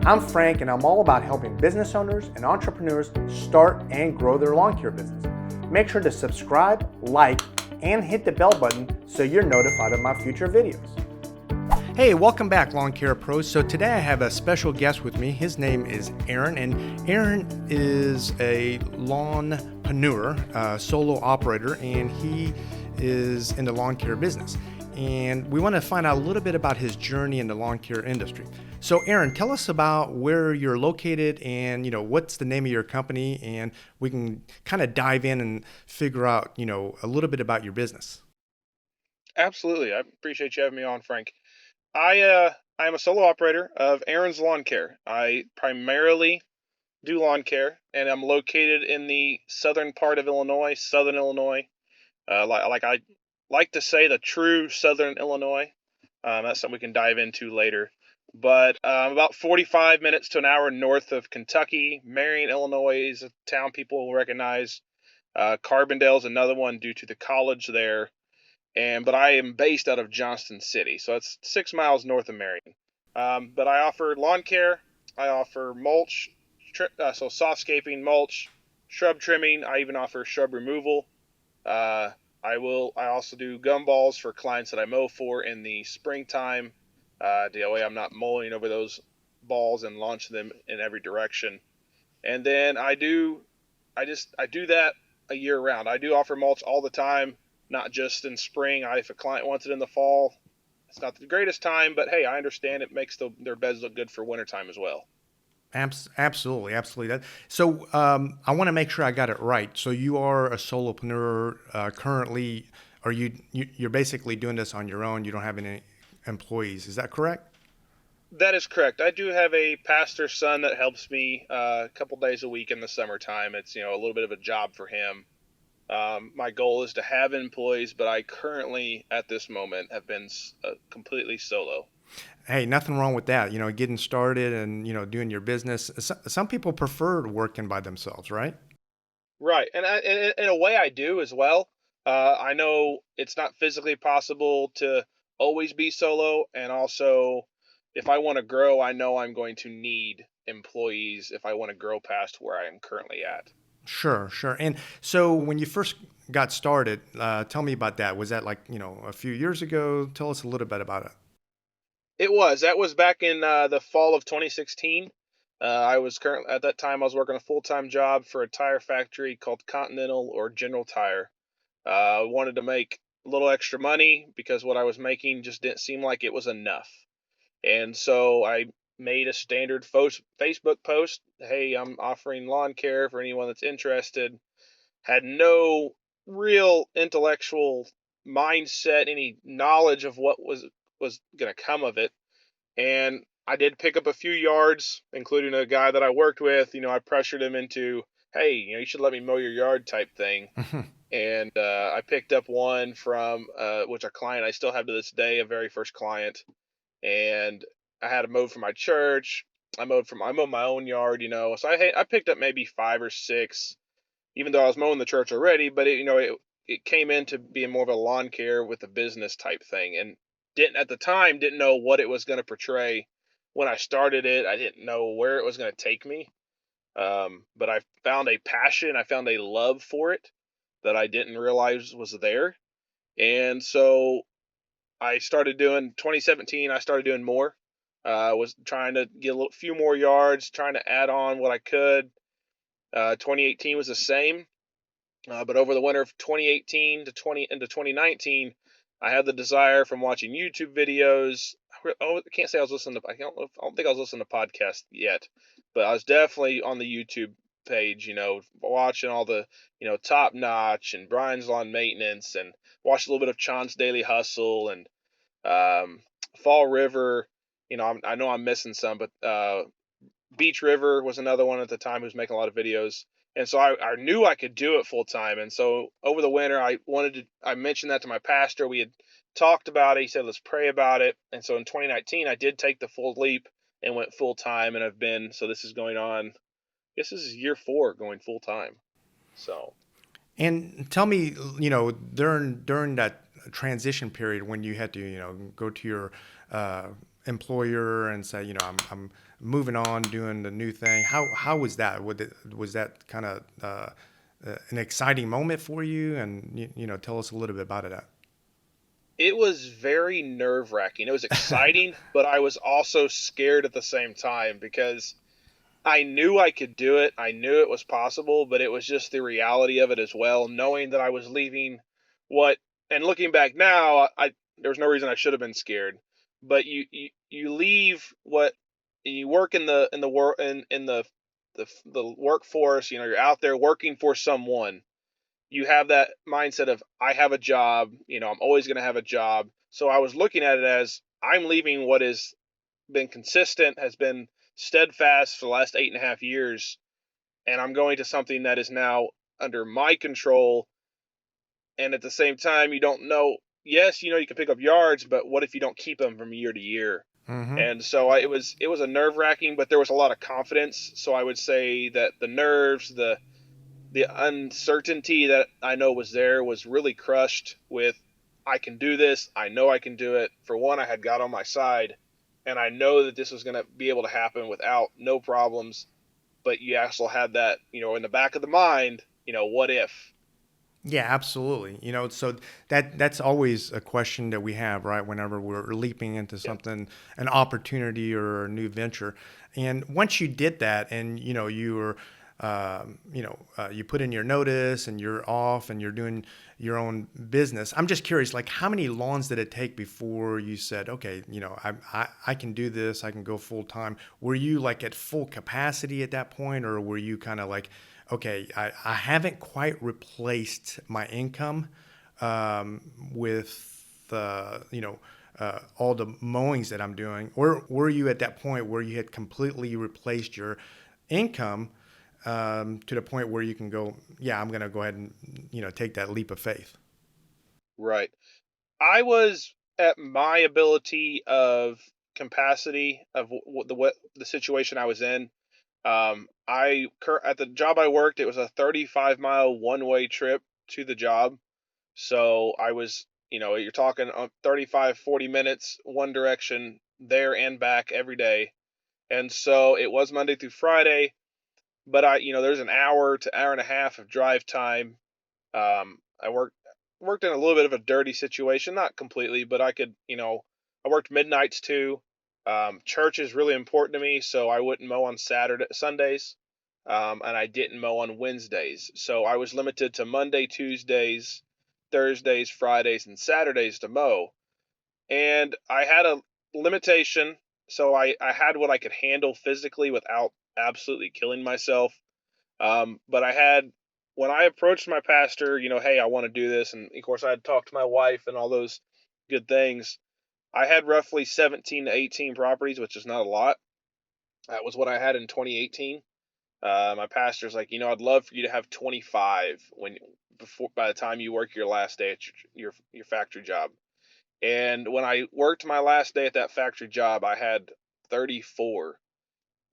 I'm Frank, and I'm all about helping business owners and entrepreneurs start and grow their lawn care business. Make sure to subscribe, like, and hit the bell button so you're notified of my future videos. Hey, welcome back, Lawn Care Pros. So today I have a special guest with me. His name is Aaron, and Aaron is a lawnpreneur, solo operator, and he is in the lawn care business. And we want to find out a little bit about his journey in the lawn care industry. So Aaron, tell us about where you're located and, what's the name of your company, and we can kind of dive in and figure out, a little bit about your business. Absolutely. I appreciate you having me on, Frank. I am a solo operator of Aaron's Lawn Care. I primarily do lawn care, and I'm located in the southern part of Illinois, southern Illinois. Like I like to say, the true southern Illinois. That's something we can dive into later. But about 45 minutes to an hour north of Kentucky. Marion, Illinois is a town people will recognize. Carbondale is another one due to the college there. But I am based out of Johnston City, so it's 6 miles north of Marion. But I offer lawn care. I offer mulch, so softscaping, mulch, shrub trimming. I even offer shrub removal. Uh, I also do gumballs for clients that I mow for in the springtime. The way I'm not mowing over those balls and launching them in every direction. And then I do that a year round. I do offer mulch all the time, not just in spring. If a client wants it in the fall, it's not the greatest time, but hey, I understand it makes their beds look good for wintertime as well. Absolutely, absolutely. So I want to make sure I got it right. So you are a solopreneur currently, or you're basically doing this on your own. You don't have any employees. Is that correct? That is correct. I do have a pastor's son that helps me a couple days a week in the summertime. It's a little bit of a job for him. My goal is to have employees, but I currently, at this moment, have been completely solo. Hey, nothing wrong with that. Getting started and doing your business. Some people prefer working by themselves, right? Right, and in a way, I do as well. I know it's not physically possible to always be solo, and also, if I want to grow, I know I'm going to need employees if I want to grow past where I am currently at. Sure, sure. And so when you first got started, tell me about that. Was that like, a few years ago? Tell us a little bit about it. That was back in the fall of 2016. I was currently at that time I was working a full-time job for a tire factory called Continental or General Tire. I wanted to make a little extra money because what I was making just didn't seem like it was enough. And so I made a standard Facebook post. Hey, I'm offering lawn care for anyone that's interested. Had no real intellectual mindset, any knowledge of what was going to come of it. And I did pick up a few yards, including a guy that I worked with. I pressured him into, hey, you should let me mow your yard type thing. And I picked up one from which a client I still have to this day, a very first client. And I had to mow for my church. I mowed my own yard, So I picked up maybe five or six, even though I was mowing the church already. But it came into being more of a lawn care with a business type thing, and didn't know what it was going to portray when I started it. I didn't know where it was going to take me. But I found a passion. I found a love for it that I didn't realize was there. And so I started doing 2017. I started doing more. Was trying to get few more yards, trying to add on what I could. 2018 was the same, but over the winter of 2018 to 2019, I had the desire from watching YouTube videos. I can't say I was listening to. I don't think I was listening to podcasts yet, but I was definitely on the YouTube page. Watching all the Top Notch and Brian's Lawn Maintenance, and watched a little bit of Chance Daily Hustle and um, Fall River. I know I'm missing some, but Beach River was another one at the time who was making a lot of videos. And so I knew I could do it full time. And so over the winter, I mentioned that to my pastor. We had talked about it. He said, let's pray about it. And so in 2019, I did take the full leap and went full time. And so this is going on, this is year 4 going full time. So. And tell me, during that transition period when you had to, go to your employer and say, I'm moving on, doing the new thing. How was that? Was that kind of an exciting moment for you? And tell us a little bit about it. It was very nerve-wracking. It was exciting, but I was also scared at the same time because I knew I could do it. I knew it was possible, but it was just the reality of it as well, knowing that I was leaving what and looking back now, I there was no reason I should have been scared. But you leave what you work in the work in the workforce, you're out there working for someone. You have that mindset of I have a job, I'm always going to have a job. So I was looking at it as I'm leaving what has been consistent, has been steadfast for the last 8.5 years, and I'm going to something that is now under my control. And at the same time, you don't know. Yes, you can pick up yards, but what if you don't keep them from year to year? Mm-hmm. And so it was a nerve wracking, but there was a lot of confidence. So I would say that the nerves, the uncertainty that I know was there was really crushed with I can do this. I know I can do it. For one, I had God on my side, and I know that this was going to be able to happen without no problems. But you also had that, in the back of the mind, what if? Yeah, absolutely. So that's always a question that we have, right? Whenever we're leaping into Yeah. something, an opportunity or a new venture, and once you did that, and you were, you put in your notice, and you're off, and you're doing your own business. I'm just curious, like, how many lawns did it take before you said, okay, I can do this, I can go full time? Were you like at full capacity at that point, or were you kind of like, okay, I haven't quite replaced my income with all the mowings that I'm doing, or were you at that point where you had completely replaced your income to the point where you can go, yeah, I'm going to go ahead and take that leap of faith? Right. I was at my ability of capacity of what the situation I was in. At the job I worked, it was a 35-mile one-way trip to the job. So I was, you're talking 35, 40 minutes one direction there and back every day. And so it was Monday through Friday, but there's an hour to hour and a half of drive time. I worked in a little bit of a dirty situation, not completely, but I worked midnights too. Church is really important to me, so I wouldn't mow on Sundays, and I didn't mow on Wednesdays. So I was limited to Monday, Tuesdays, Thursdays, Fridays, and Saturdays to mow. And I had a limitation, so I had what I could handle physically without absolutely killing myself. But when I approached my pastor, hey, I want to do this. And of course, I had talked to my wife and all those good things. I had roughly 17 to 18 properties, which is not a lot. That was what I had in 2018. My pastor's like, I'd love for you to have 25 by the time you work your last day at your factory job. And when I worked my last day at that factory job, I had 34.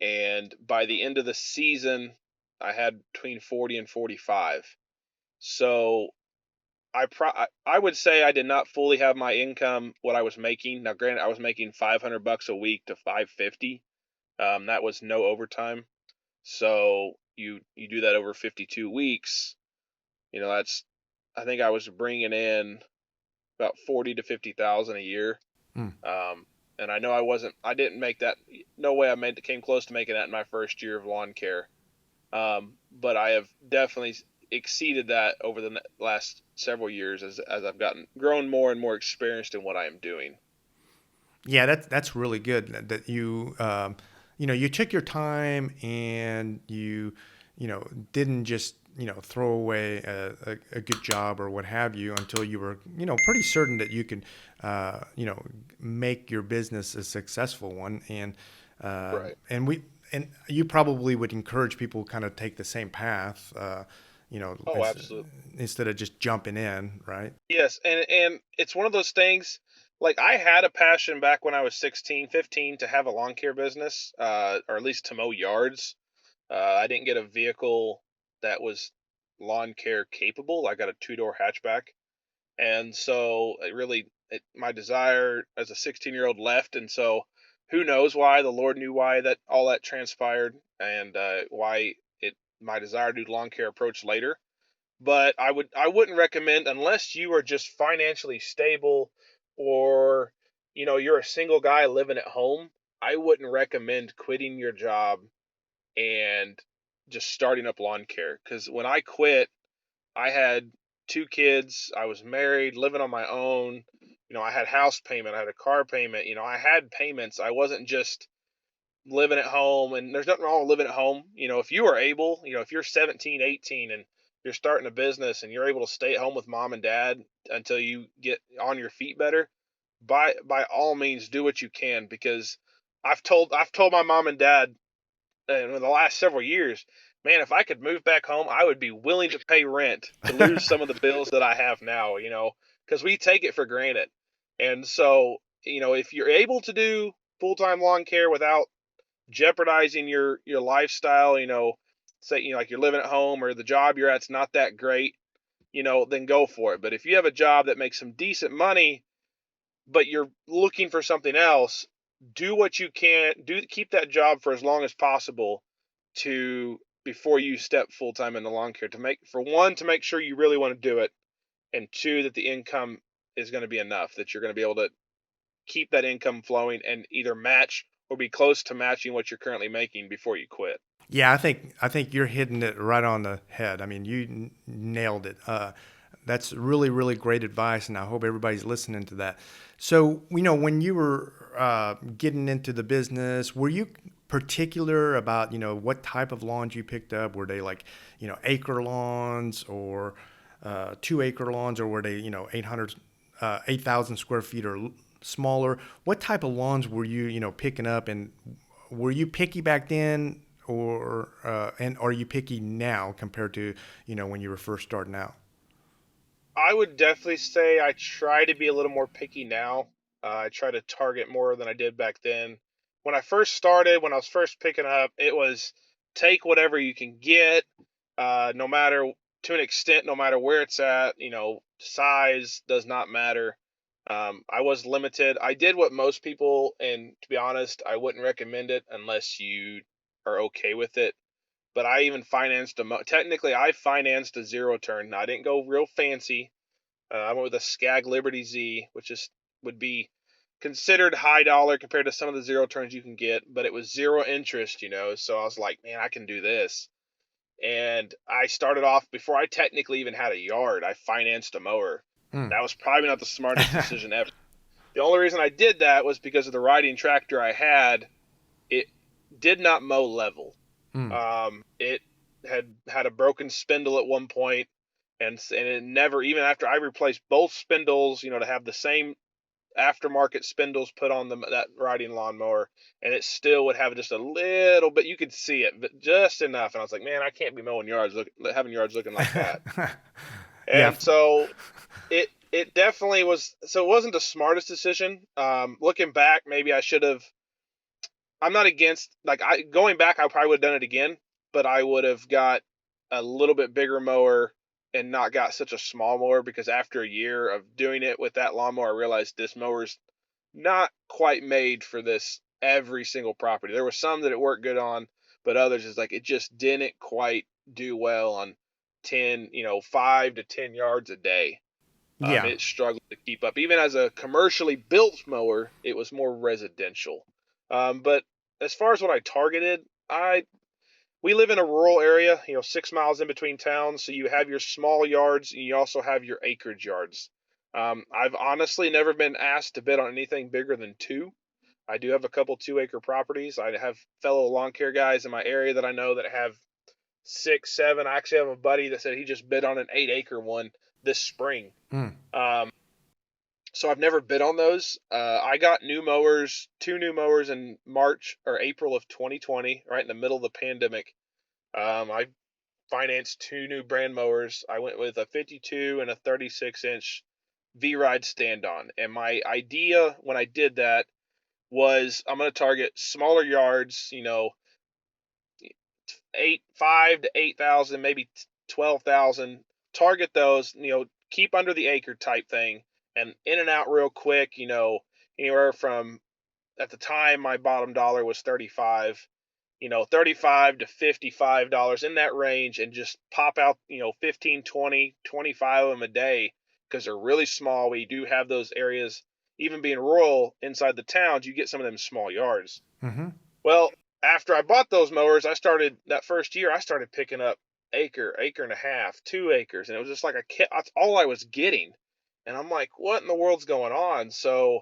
And by the end of the season, I had between 40 and 45. So I would say I did not fully have my income what I was making. Now, granted, I was making $500 a week to 550. That was no overtime. So you do that over 52 weeks. That's I think I was bringing in about 40 to 50,000 a year. Hmm. And I know I didn't make that. No way came close to making that in my first year of lawn care. But I have definitely exceeded that over the last several years as I've grown more and more experienced in what I am doing. Yeah, that's really good that you you took your time and didn't just throw away a good job or what have you until you were pretty certain that you could make your business a successful one. Right. And you probably would encourage people kind of take the same path, Oh, absolutely. instead of just jumping in, right? Yes, and it's one of those things. Like I had a passion back when I was 16, 15 to have a lawn care business, or at least to mow yards. I didn't get a vehicle that was lawn care capable. I got a two-door hatchback. And so my desire as a 16-year-old left. And so who knows why? The Lord knew why that all that transpired, and why it my desire to do lawn care approached later. But I wouldn't recommend, unless you are just financially stable, or you're a single guy living at home. I wouldn't recommend quitting your job and just starting up lawn care, because when I quit, I had two kids, I was married, living on my own. I had house payment, I had a car payment. I had payments. I wasn't just living at home. And there's nothing wrong with living at home. If you are able, if you're 17, 18, and you're starting a business and you're able to stay at home with mom and dad until you get on your feet better, by all means do what you can, because I've told my mom and dad in the last several years, man, if I could move back home, I would be willing to pay rent to lose some of the bills that I have now, because we take it for granted. And so, if you're able to do full-time lawn care without jeopardizing your lifestyle, say, like you're living at home, or the job you're at's not that great, then go for it. But if you have a job that makes some decent money, but you're looking for something else, do what you can do, keep that job for as long as possible, to before you step full time into lawn care, to make, for one, to make sure you really want to do it, and two, that the income is going to be enough that you're going to be able to keep that income flowing and either match or be close to matching what you're currently making before you quit. Yeah, I think you're hitting it right on the head. I mean, you nailed it. That's really really great advice, and I hope everybody's listening to that. So, when you were getting into the business, were you particular about what type of lawns you picked up? Were they like acre lawns, or 2 acre lawns, or were they 8,000 square feet or smaller? What type of lawns were you picking up, and were you picky back then, or and are you picky now compared to when you were first starting out? I would definitely say I try to be a little more picky now. I try to target more than I did back then. When I first started, when I was first picking up, it was take whatever you can get, no matter, to an extent, no matter where it's at. Size does not matter. I was limited. I did what most people, and to be honest, I wouldn't recommend it unless you are okay with it. But I even financed technically, I financed a zero turn. Now, I didn't go real fancy. I went with a Skag Liberty Z, which would be considered high dollar compared to some of the zero turns you can get, but it was zero interest, So I was like, man, I can do this. And I started off, before I technically even had a yard, I financed a mower. Mm. That was probably not the smartest decision ever. The only reason I did that was because of the riding tractor I had. It did not mow level. Mm. It had a broken spindle at one point, and it never, even after I replaced both spindles, to have the same aftermarket spindles put on that riding lawnmower, and it still would have just a little bit. You could see it, but just enough. And I was like, man, I can't be mowing yards, having yards looking like that. Yeah. And so it definitely was. So it wasn't the smartest decision. Looking back, maybe I should have. I'm not against, like, going back, I probably would have done it again, but I would have got a little bit bigger mower and not got such a small mower, because after a year of doing it with that lawnmower, I realized this mower's not quite made for this every single property. There were some that it worked good on, but others is like it just didn't quite do well on 10, 5 to 10 yards a day. Yeah. It struggled to keep up. Even as a commercially built mower, it was more residential. But as far as what I targeted, I we live in a rural area, 6 miles in between towns. So you have your small yards, and you also have your acreage yards. I've honestly never been asked to bid on anything bigger than two. I do have a couple 2 acre properties. I have fellow lawn care guys in my area that I know that have 6, 7. I actually have a buddy that said he just bid on an 8 acre one this spring. Mm. Um, so I've never bid on those. I got two new mowers in March or April of 2020, right in the middle of the pandemic. I financed two new brand mowers. I went with a 52 and a 36-inch V-Ride stand-on. And my idea when I did that was, I'm going to target smaller yards, 5 to 8,000, maybe 12,000. Target those, keep under the acre type thing, and in and out real quick. Anywhere from at the time my bottom dollar was 35, 35 to $55 in that range, and just pop out, 15, 20, 25 of them a day because they're really small. We do have those areas, even being rural inside the towns, you get some of them small yards. Mm-hmm. Well, after I bought those mowers, I started that first year, I started picking up acre and a half, 2 acres. And it was just like that's all I was getting. And I'm like, what in the world's going on? So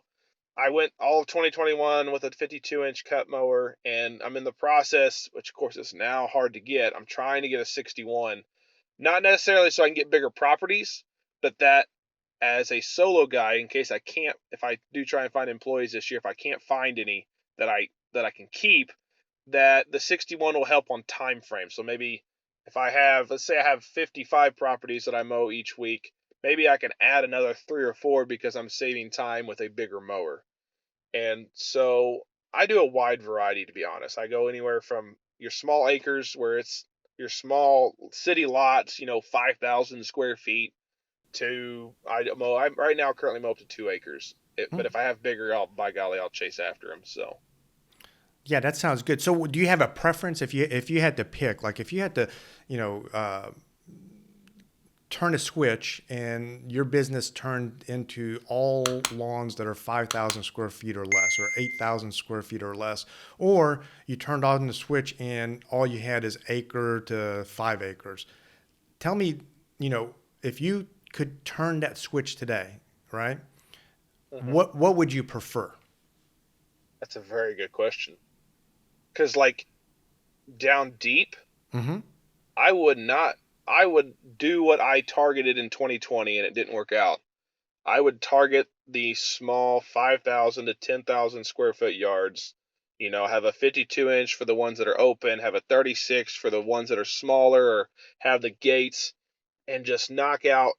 I went all of 2021 with a 52-inch cut mower, and I'm in the process, which of course is now hard to get. I'm trying to get a 61, not necessarily so I can get bigger properties, but that as a solo guy, in case I can't, if I do try and find employees this year, if I can't find any that I can keep, that the 61 will help on time frame. So maybe if I have, let's say I have 55 properties that I mow each week, maybe I can add another 3 or 4 because I'm saving time with a bigger mower. And so I do a wide variety, to be honest. I go anywhere from your small acres, where it's your small city lots, 5,000 square feet, to I right now currently mow up to 2 acres. But if I have bigger, by golly, I'll chase after them. So Yeah, that sounds good. So, do you have a preference if you had to pick, like if you had to, you know, uh, turn a switch and your business turned into all lawns that are 5,000 square feet or less, or 8,000 square feet or less, or you turned on the switch and all you had is acre to 5 acres? Tell me, if you could turn that switch today, right? mhm, What would you prefer? that's a very good question. Because like down deep, Mm-hmm. I would not. I would do what I targeted in 2020, and it didn't work out. I would target the small 5,000 to 10,000 square foot yards. Have a 52-inch for the ones that are open, have a 36 for the ones that are smaller, or have the gates, and just knock out,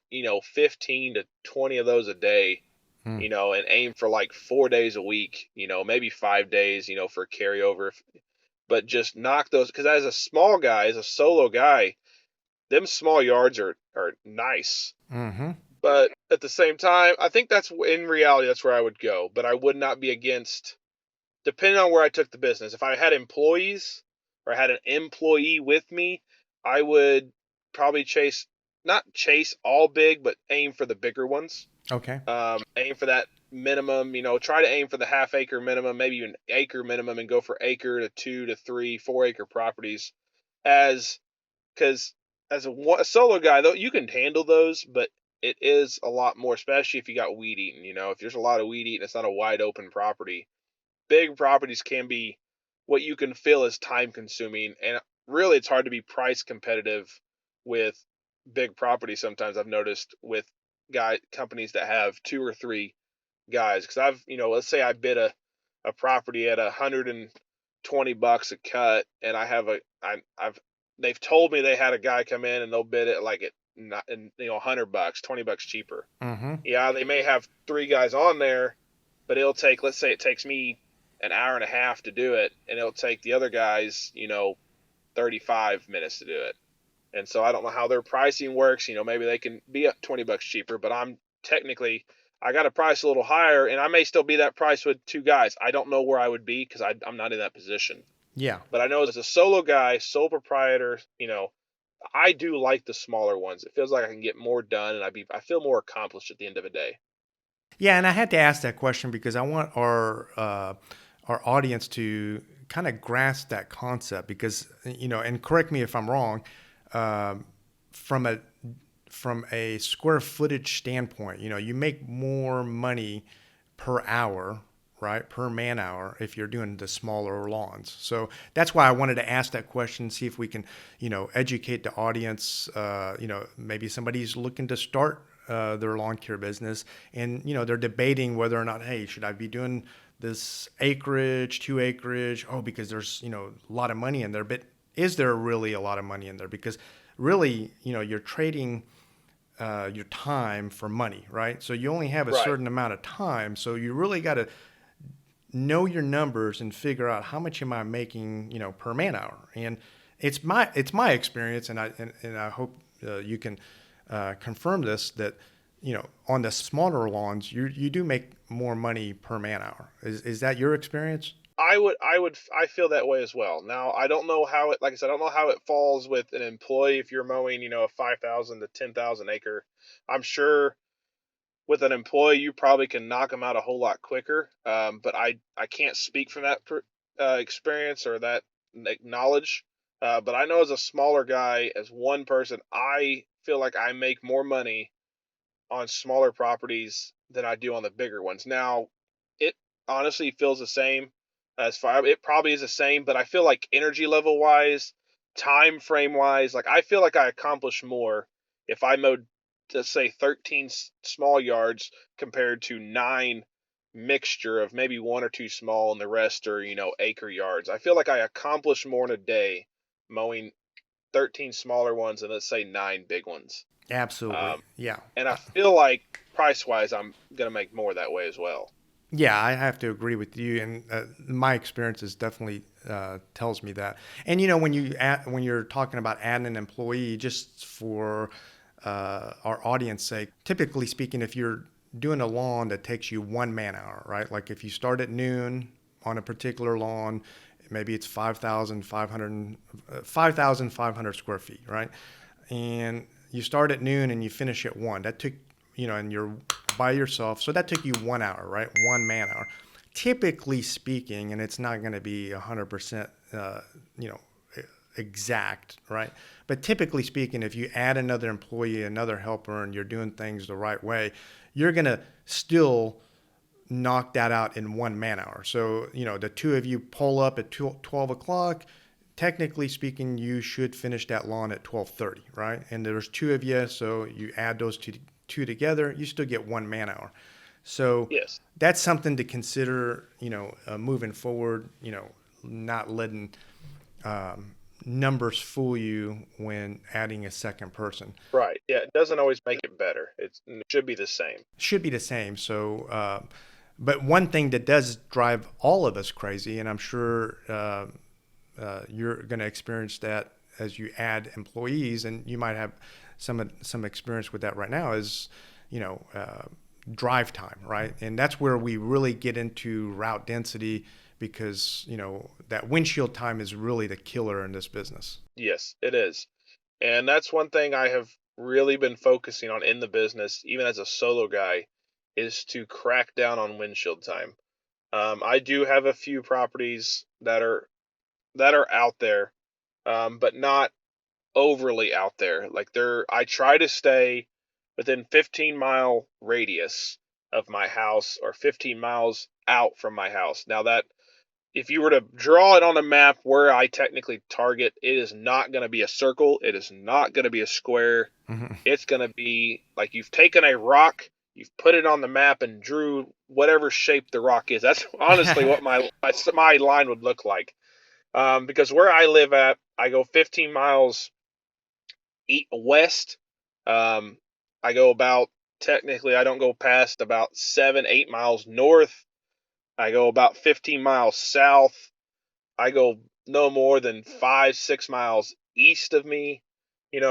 15 to 20 of those a day, and aim for like 4 days a week, maybe 5 days, for carryover. But just knock those, because as a small guy, as a solo guy, them small yards are nice. Mm-hmm. But at the same time, I think that's in reality that's where I would go. But I would not be against, depending on where I took the business. If I had employees or I had an employee with me, I would probably not chase all big, but aim for the bigger ones. Okay. Aim for that minimum, try to aim for the half acre minimum, maybe even acre minimum, and go for acre to 2 to 3, 4 acre properties. As Because as a solo guy, though, you can handle those, but it is a lot more, especially if you got weed eating. If there's a lot of weed eating, it's not a wide open property. Big properties can be what you can feel is time consuming, and really it's hard to be price competitive with big properties. Sometimes I've noticed with companies that have 2 or 3 guys, because let's say I bid a property at $120 a cut, and I've they've told me they had a guy come in and they'll bid it like $100, $20 cheaper. Mm-hmm. Yeah, they may have 3 guys on there, but let's say it takes me an hour and a half to do it, and it'll take the other guys, 35 minutes to do it. And so I don't know how their pricing works. Maybe they can be up $20 cheaper, but I got a price a little higher, and I may still be that price with 2 guys. I don't know where I would be because I'm not in that position. Yeah. But I know as a solo guy, sole proprietor, I do like the smaller ones. It feels like I can get more done, and I feel more accomplished at the end of the day. Yeah, and I had to ask that question because I want our audience to kind of grasp that concept because and correct me if I'm wrong, um, from a square footage standpoint, you make more money per hour, right, per man hour if you're doing the smaller lawns. So that's why I wanted to ask that question, see if we can, educate the audience. Maybe somebody's looking to start their lawn care business, and they're debating whether or not, hey, should I be doing this acreage, 2 acreage? Oh, because there's a lot of money in there. But is there really a lot of money in there? Because really, you're trading your time for money, right? So you only have a Right. certain amount of time. So you really got to know your numbers and figure out how much am I making, per man hour. And it's my experience, and I hope you can confirm this, that on the smaller lawns, you do make more money per man hour. Is that your experience? I feel that way as well. Now, I don't know how it, like I said, I don't know how it falls with an employee if you're mowing, a 5,000 to 10,000 acre. I'm sure with an employee, you probably can knock them out a whole lot quicker. But I can't speak from that experience or that knowledge. But I know as a smaller guy, as one person, I feel like I make more money on smaller properties than I do on the bigger ones. Now, it honestly feels the same as far. It probably is the same, but I feel like energy level wise, time frame wise, like I feel like I accomplish more if I mowed, let's say, 13 small yards compared to 9 mixture of maybe one or two small and the rest are acre yards. I feel like I accomplish more in a day mowing 13 smaller ones and let's say 9 big ones. Absolutely. Um, Yeah. and I feel like price wise, I'm gonna make more that way as well. Yeah, I have to agree with you, and my experiences definitely tells me that. And when you're talking about adding an employee, just for our audience sake, typically speaking, if you're doing a lawn that takes you 1 man hour, right? Like if you start at noon on a particular lawn, maybe it's 5,500 square feet, right? And you start at noon and you finish at 1. That took, and you're by yourself. So that took you 1 hour, right? 1 man hour. Typically speaking, and it's not going to be 100%, you know, exact, right? But typically speaking, if you add another employee, another helper, and you're doing things the right way, you're going to still knock that out in 1 man hour. So, the two of you pull up at 12 o'clock. Technically speaking, you should finish that lawn at 12:30, right? And there's two of you, so you add those two together, you still get 1 man hour. So Yes. that's something to consider, moving forward, not letting numbers fool you when adding a second person. Right. Yeah. It doesn't always make it better. It should be the same. Should be the same. So, but one thing that does drive all of us crazy, and I'm sure you're going to experience that as you add employees, and you might have some experience with that right now, is you know drive time, right? And that's where we really get into route density, because that windshield time is really the killer in this business. Yes, it is. And that's one thing I have really been focusing on in the business, even as a solo guy, is to crack down on windshield time. I do have a few properties that are out there, but not overly out there. Like I try to stay within 15-mile radius of my house or 15 miles out from my house. Now that if you were to draw it on a map where I technically target, it is not going to be a circle. It is not going to be a square. Mhm. It's going to be like you've taken a rock, you've put it on the map and drew whatever shape the rock is. That's honestly what my line would look like. Because where I live at, I go 15 miles west. Um, I go about technically I don't go past about 7, 8 miles north. I go about 15 miles south. I go no more than 5, 6 miles east of me.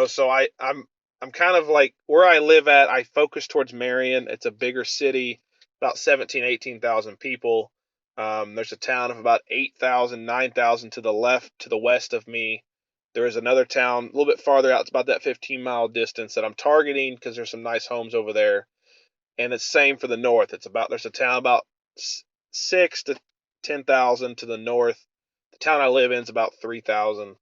So I'm kind of like where I live at. I focus towards Marion. It's a bigger city, about 17, 18,000 people. There's a town of about 8,000, 9,000 to the left, to the west of me. There is another town a little bit farther out. It's about that 15-mile distance that I'm targeting because there's some nice homes over there. And it's same for the north. There's a town about 6 to 10,000 to the north. The town I live in is about 3,000.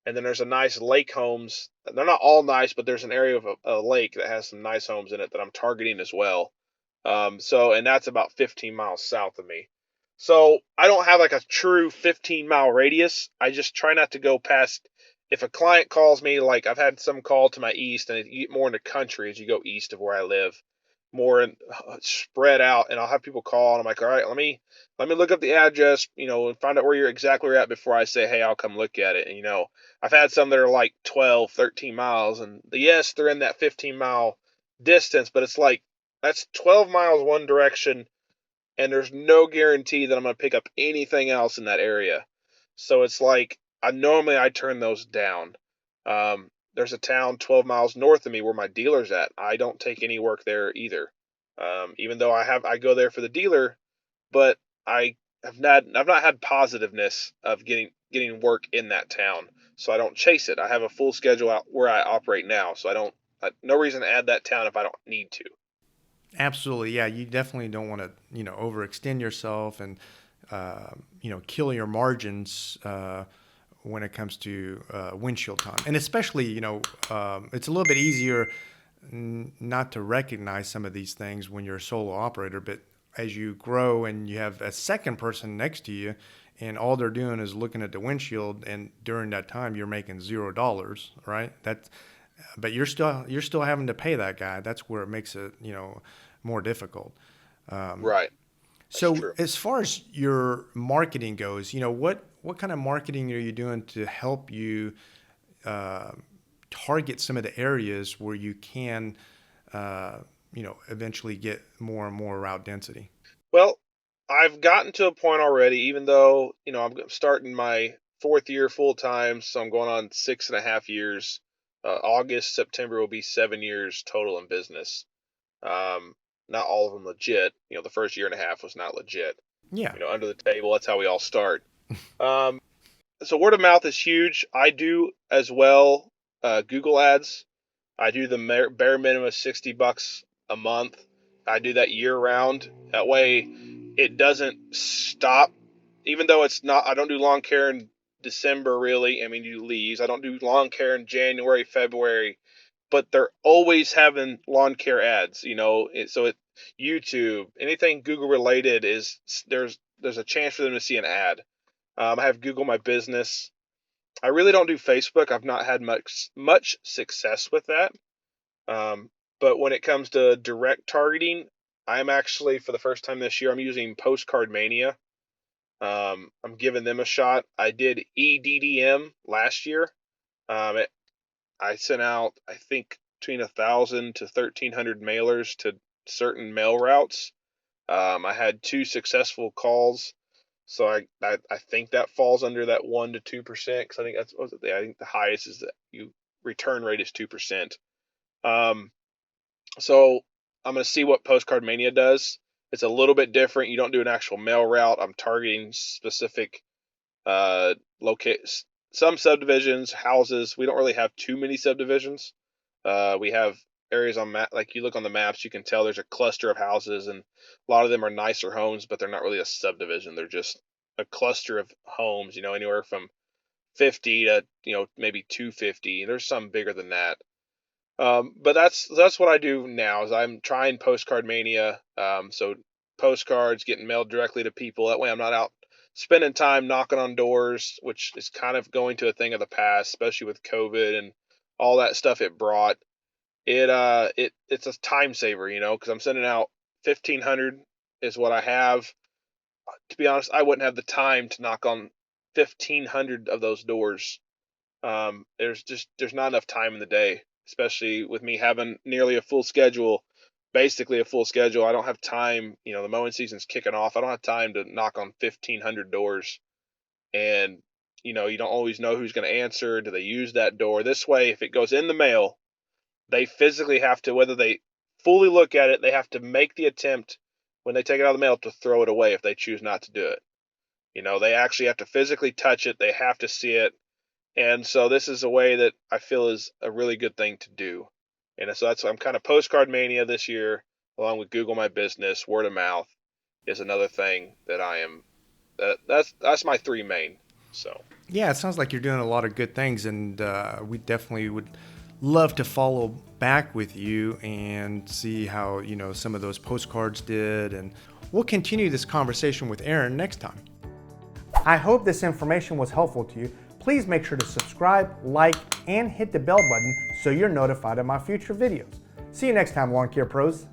And then there's a nice lake homes. They're not all nice, but there's an area of a lake that has some nice homes in it that I'm targeting as well. And that's about 15 miles south of me. So I don't have like a true 15-mile radius. I just try not to go past. If a client calls me, like I've had some call to my east, and you get more into country as you go east of where I live, more spread out, and I'll have people call, and I'm like, all right, let me look up the address, and find out where you're exactly at before I say, hey, I'll come look at it. And I've had some that are like 12, 13 miles, and yes, they're in that 15-mile distance, but it's like that's 12 miles one direction, and there's no guarantee that I'm going to pick up anything else in that area. So it's like I turn those down. there's a town 12 miles north of me where my dealer's at. I don't take any work there either. Even though I go there for the dealer, but I've not had positiveness of getting work in that town, so I don't chase it. I have a full schedule out where I operate now, so no reason to add that town if I don't need to. Absolutely, yeah. You definitely don't want to, overextend yourself and, kill your margins when it comes to windshield time. And especially, it's a little bit easier not to recognize some of these things when you're a solo operator. But as you grow and you have a second person next to you, and all they're doing is looking at the windshield, and during that time you're making $0, right? But you're still having to pay that guy. That's where it makes it more difficult. Right. That's So true. as far as your marketing goes, what kind of marketing are you doing to help you uh, target some of the areas where you can eventually get more and more route density? Well, I've gotten to a point already, even though, I'm starting my fourth year full time, so I'm going on 6.5 years. August, September will be 7 years total in business. Um, Not all of them legit. The first year and a half was not legit. Yeah. Under the table, that's how we all start. Um, so word of mouth is huge. I do as well Google ads. I do the bare minimum of $60 a month. I do that year round. That way, it doesn't stop. Even though it's not, I don't do lawn care in December really. I mean, you leaves. I don't do lawn care in January, February, but they're always having lawn care ads. YouTube, anything Google related there's a chance for them to see an ad. I have Google My Business. I really don't do Facebook. I've not had much success with that. But when it comes to direct targeting, I'm actually, for the first time this year, I'm using Postcard Mania. I'm giving them a shot. I did EDDM last year. I sent out, I think, between 1,000 to 1,300 mailers to certain mail routes. I had 2 successful calls, so I think that falls under that 1 to 2%, because I think I think the highest is that you return rate is 2%. Um, so I'm going to see what Postcard Mania does. It's a little bit different. You don't do an actual mail route. I'm targeting specific locate some subdivisions, houses. We don't really have too many subdivisions. We have areas on map, like you look on the maps, you can tell there's a cluster of houses, and a lot of them are nicer homes, but they're not really a subdivision. They're just a cluster of homes. Anywhere from 50 to maybe 250. There's some bigger than that. But that's what I do now is I'm trying Postcard Mania. So postcards getting mailed directly to people. That way I'm not out spending time knocking on doors, which is kind of going to a thing of the past, especially with COVID and all that stuff it brought. It's a time saver, because I'm sending out 1,500 is what I have. To be honest, I wouldn't have the time to knock on 1,500 of those doors. There's not enough time in the day, especially with me having nearly a full schedule, basically a full schedule. I don't have time. The mowing season's kicking off. I don't have time to knock on 1,500 doors, and you don't always know who's going to answer. Do they use that door? This way, if it goes in the mail, they physically have to, whether they fully look at it, they have to make the attempt when they take it out of the mail to throw it away if they choose not to do it. They actually have to physically touch it. They have to see it. And so this is a way that I feel is a really good thing to do. And so I'm kind of Postcard Mania this year, along with Google My Business. Word of mouth is another thing that I am. That's my three main. So Yeah, it sounds like you're doing a lot of good things, and we definitely would love to follow back with you and see how some of those postcards did, and we'll continue this conversation with Aaron next time. I hope this information was helpful to you. Please make sure to subscribe, like, and hit the bell button so you're notified of my future videos. See you next time, Lawn Care Pros.